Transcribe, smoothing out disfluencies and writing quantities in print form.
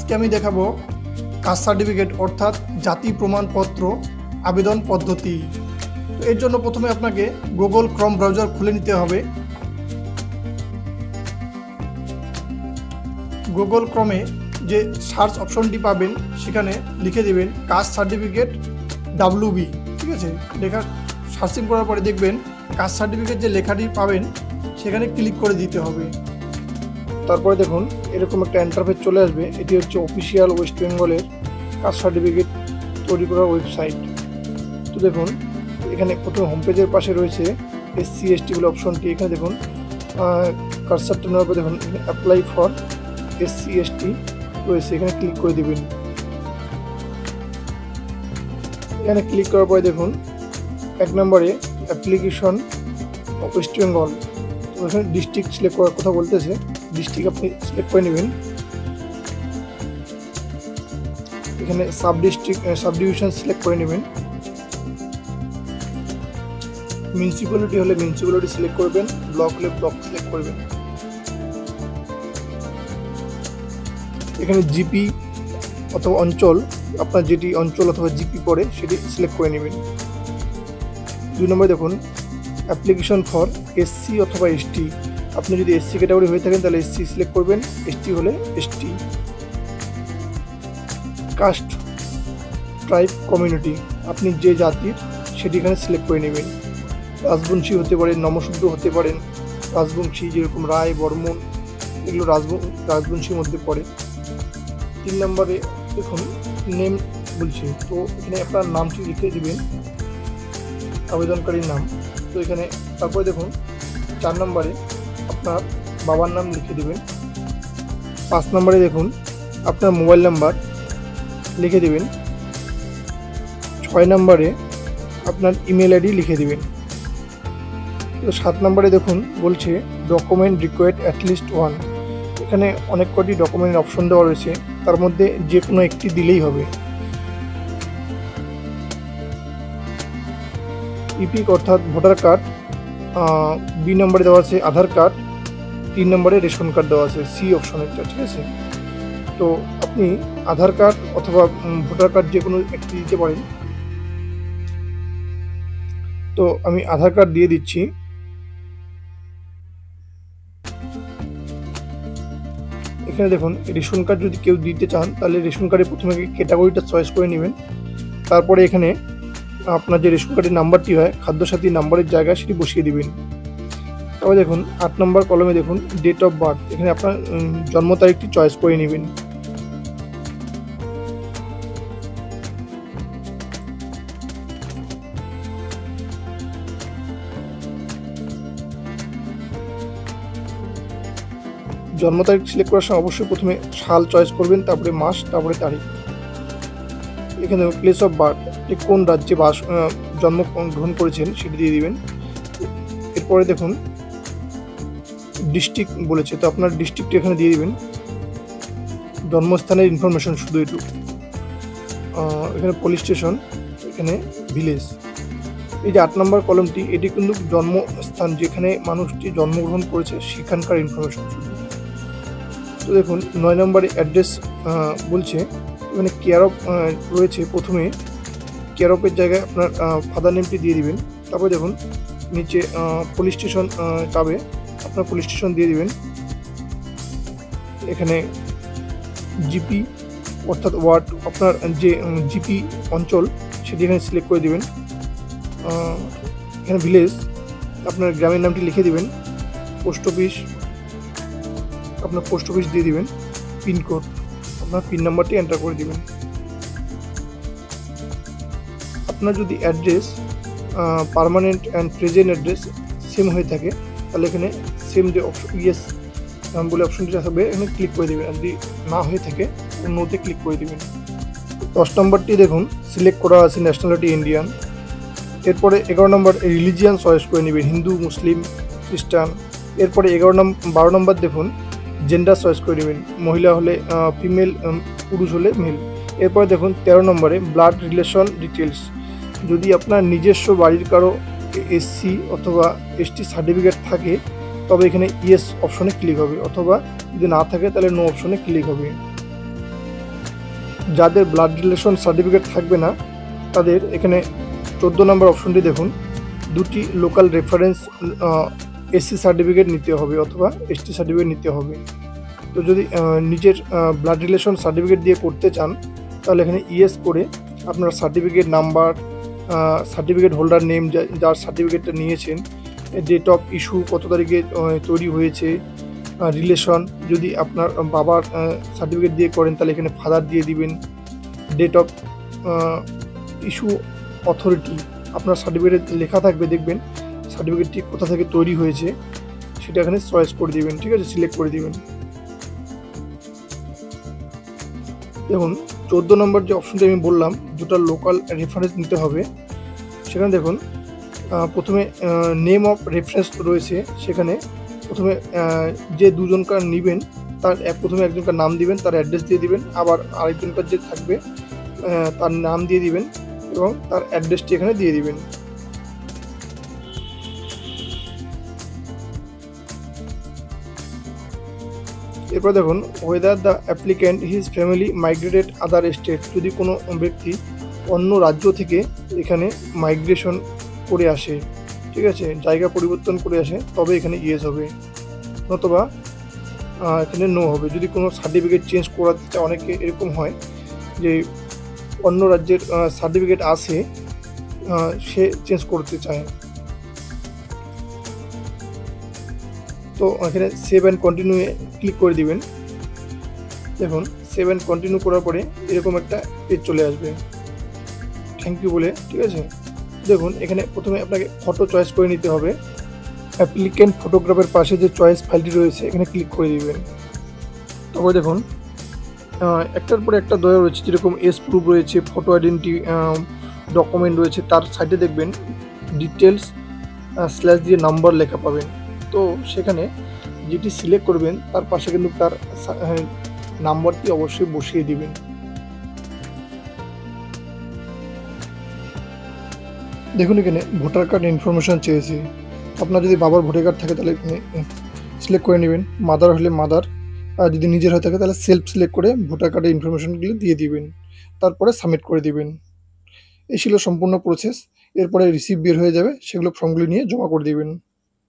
আজকে আমি দেখাবো কাস্ট সার্টিফিকেট অর্থাৎ জাতি প্রমাণপত্র আবেদন পদ্ধতি। তো এর জন্য প্রথমে আপনাকে গুগল ক্রোম ব্রাউজার খুলে নিতে হবে। গুগল ক্রোমে যে সার্চ অপশনটি পাবেন সেখানে লিখে দেবেন কাস্ট সার্টিফিকেট WB, ঠিক আছে। লেখা সার্চিং করার পরে দেখবেন কাস্ট সার্টিফিকেট যে লেখাটি পাবেন সেখানে ক্লিক করে দিতে হবে। তারপরে দেখুন এরকম একটা ইন্টারফেস চলে আসবে। এটি হচ্ছে অফিসিয়াল ওয়েস্ট বেঙ্গলের কাস্ট সার্টিফিকেট তৈরি করার ওয়েবসাইট। তো দেখুন এখানে প্রথম হোম পেজের পাশে রয়েছে SC ST বলে অপশনটি। এখানে দেখুন কার্সারটা নেওয়ার পর দেখুন অ্যাপ্লাই ফর SC ST রয়েছে, এখানে ক্লিক করে দেবেন। এখানে ক্লিক করার পরে দেখুন 1 নম্বরে অ্যাপ্লিকেশন ওয়েস্ট বেঙ্গল। তো এখানে ডিস্ট্রিক্ট সিলেক্ট করার কথা বলতেছে, ডিস্ট্রিক্ট আপনি সিলেক্ট করে নেবেন। এখানে সাব ডিভিশন সিলেক্ট করে নেবেন। মিউনিসিপ্যালিটি হলে মিউনিসিপ্যালিটি সিলেক্ট করবেন, ব্লক হলে ব্লক সিলেক্ট করবেন। এখানে জিপি অথবা অঞ্চল, আপনার যেটি অঞ্চল অথবা জিপি পড়ে সেটি সিলেক্ট করে নেবেন। 2 নম্বরে দেখুন অ্যাপ্লিকেশন ফর SC অথবা ST। আপনি যদি SC ক্যাটাগরি হয়ে থাকেন তাহলে SC সিলেক্ট করবেন, ST হলে ST। কাস্ট ট্রাইব কমিউনিটি, আপনি যে জাতির সেটি এখানে সিলেক্ট করে নেবেন। রাজবংশী হতে পারেন, নমশূদ্র হতে পারেন। রাজবংশী যেরকম রায়, বর্মন, এগুলো রাজবংশীর মধ্যে পড়ে। 3 নম্বরে দেখুন নেম বলছে, তো এখানে আপনার নামটি লিখে দেবেন, আবেদনকারীর নাম। তো এখানে তারপরে দেখুন 4 নম্বরে আপনার বাবার নাম লিখে দেবেন। 5 নম্বরে দেখুন আপনার মোবাইল নাম্বার লিখে দেবেন। 6 নম্বরে আপনার ইমেল ID লিখে দেবেন। তো 7 নম্বরে দেখুন বলছে ডকুমেন্ট রিকোয়ার্ড অ্যাটলিস্ট 1। এখানে অনেক কটি ডকুমেন্টের অপশন দেওয়া রয়েছে, তার মধ্যে যে কোনো একটি দিলেই হবে। ইপিক অর্থাৎ ভোটার কার্ড, B নম্বরে দেওয়া আছে আধার কার্ড, 3 নম্বরে রেশন কার্ড দেওয়া আছে C অপশনেরটা, ঠিক আছে। তো আপনি আধার কার্ড অথবা ভোটার কার্ড যে কোনো একটি দিতে পারেন। তো আমি আধার কার্ড দিয়ে দিচ্ছি। এখানে দেখুন রেশন কার্ড যদি কেউ দিতে চান তাহলে রেশন কার্ডে প্রথমে ক্যাটাগরিটা চয়েস করে নেবেন। তারপরে এখানে আপনার যে রেশন কার্ডের নাম্বারটি হয় খাদ্যসাথী নাম্বারের জায়গায় সেটি বসিয়ে দিবেন। তারপরে দেখুন 8 নম্বর কলমে দেখুন ডেট অফ বার্থ, এখানে আপনার জন্ম তারিখটি চয়েস করে নেবেন। জন্ম তারিখ সিলেক্ট করার সময় অবশ্যই প্রথমে সাল চয়েস করবেন, তারপরে মাস, তারপরে তারিখ। এখানে প্লেস অফ বার্থ, আপনি কোন রাজ্যে জন্মগ্রহণ করেছেন সেটি দিয়ে দিবেন। এরপরে দেখুন ডিস্ট্রিক্ট বলেছে, তো আপনার ডিস্ট্রিক্টটি এখানে দিয়ে দিবেন। জন্মস্থানের ইনফরমেশন শুধু একটু, এখানে পুলিশ স্টেশন, এখানে ভিলেজ। এই যে 8 নম্বর কলমটি, এটি কিন্তু জন্মস্থান, যেখানে মানুষটি জন্মগ্রহণ করেছে সেখানকার ইনফরমেশন শুধু। তো দেখুন 9 নম্বরে অ্যাড্রেস বলছে, এখানে কেয়ার অফ রয়েছে। প্রথমে কেয়ার অফের জায়গায় আপনার ফাদার নেমটি দিয়ে দিবেন। তারপরে দেখুন নিচে পুলিশ স্টেশন চাবে, আপনার পুলিশ স্টেশন দিয়ে দিবেন। এখানে জিপি অর্থাৎ ওয়ার্ড, আপনার যে জিপি অঞ্চল সেটি এখানে সিলেক্ট করে দিবেন। এখানে ভিলেজ, আপনার গ্রামের নামটি লিখে দিবেন। পোস্ট অফিস, আপনার পোস্ট অফিস দিয়ে দিবেন। পিনকোড, আপনার পিন নাম্বারটি এন্টার করে দিবেন। আপনার যদি address permanent and present address same হয়ে থাকে তাহলে এখানে সেম যে ইয়েস বলে অপশনটি থাকবে এখানে ক্লিক করে দেবেন। আর যদি না হয়ে থাকে নোতে ক্লিক করে দেবেন। 10 নম্বরটি দেখুন সিলেক্ট করা আছে ন্যাশনালিটি ইন্ডিয়ান। এরপরে 11 নম্বর রিলিজিয়ান চয়েস করে নেবেন, হিন্দু, মুসলিম, খ্রিস্টান। এরপরে 12 নম্বর দেখুন জেন্ডার চয়েস করে নেবেন, মহিলা হলে ফিমেল, পুরুষ হলে মেল। এরপরে দেখুন 13 নম্বরে ব্লাড রিলেশন ডিটেলস, যদি আপনার নিজস্ব বাড়ির কারো SC অথবা ST সার্টিফিকেট থাকে তবে এখানে ইয়েস অপশনে ক্লিক হবে, অথবা যদি না থাকে তাহলে নো অপশনে ক্লিক হবে। যাদের ব্লাড রিলেশন সার্টিফিকেট থাকবে না তাদের এখানে 14 নম্বর অপশনটি দেখুন, দুটি লোকাল রেফারেন্স এসসি সার্টিফিকেট নিতে হবে অথবা এসটি সার্টিফিকেট নিতে হবে। তো যদি নিজের ব্লাড রিলেশন সার্টিফিকেট দিয়ে করতে চান তাহলে এখানে ইয়েস করে আপনার certificate number, certificate holder name, যার সার্টিফিকেটটা নিয়েছেন, ডেট অফ ইস্যু কত তারিখে তৈরি হয়েছে, রিলেশন যদি আপনার বাবার সার্টিফিকেট দিয়ে করেন তাহলে এখানে ফাদার দিয়ে দিবেন, ডেট অফ ইস্যু অথরিটি আপনার সার্টিফিকেটে লেখা থাকবে, দেখবেন সার্টিফিকেটটি কোথা থেকে তৈরি হয়েছে সেটা এখানে চয়েস করে দিবেন, ঠিক আছে, সিলেক্ট করে দিবেন। দেখুন 14 নম্বর যে অপশনটি আমি বললাম দুটো লোকাল রেফারেন্স নিতে হবে, সেখানে দেখুন প্রথমে নেম অফ রেফারেন্স রয়েছে, সেখানে প্রথমে যে দুজনকার নেবেন তার প্রথমে একজনকার নাম দিবেন, তার অ্যাড্রেস দিয়ে দিবেন, আবার আরেকজনকার যে থাকবে তার নাম দিয়ে দিবেন এবং তার অ্যাড্রেসটি এখানে দিয়ে দিবেন। এরপর দেখুন whether the applicant his family migrated other state, যদি কোনো ব্যক্তি অন্য রাজ্য থেকে এখানে মাইগ্রেশন করে আসে, ঠিক আছে, জায়গা পরিবর্তন করে আসে, তবে এখানে ইয়েস হবে, নতুবা এখানে নো হবে। যদি কোনো সার্টিফিকেট চেঞ্জ করাতে চায়, অনেকে এরকম হয় যে অন্য রাজ্যের সার্টিফিকেট আসে, সে চেঞ্জ করতে চায়, তো এখানে সেভ অ্যান্ড কন্টিনিউ ক্লিক করে দিবেন। দেখুন সেভ অ্যান্ড কন্টিনিউ করার পরে এরকম একটা পেজ চলে আসবে, থ্যাংক ইউ বলে, ঠিক আছে। দেখুন এখানে প্রথমে আপনাকে ফটো চয়েস করে নিতে হবে, অ্যাপ্লিক্যান্ট ফটোগ্রাফের পাশে যে চয়েস ফাইলটি রয়েছে এখানে ক্লিক করে দিবেন। তারপরে দেখুন একটার পরে একটা দেওয়া রয়েছে, যেরকম এস প্রুফ রয়েছে, ফটো আইডেন্টি ডকুমেন্ট রয়েছে, তার সাইডে দেখবেন ডিটেলস স্ল্যাশ দিয়ে নাম্বার লেখা পাবেন। তো সেখানে যেটি সিলেক্ট করবেন তার পাশে কিন্তু তার নাম্বারটি অবশ্যই বসিয়ে দিবেন। দেখুন এখানে ভোটার কার্ড ইনফরমেশান চেয়েছে, আপনার যদি বাবার ভোটার কার্ড থাকে তাহলে এখানে সিলেক্ট করে নেবেন, মাদার হলে মাদার, আর যদি নিজের হয়ে থাকে তাহলে সেলফ সিলেক্ট করে ভোটার কার্ডের ইনফরমেশানগুলো দিয়ে দিবেন, তারপরে সাবমিট করে দিবেন। এই ছিল সম্পূর্ণ প্রসেস। এরপরে রিসিপ্ট বের হয়ে যাবে, সেগুলো ফর্মগুলি নিয়ে জমা করে দিবেন।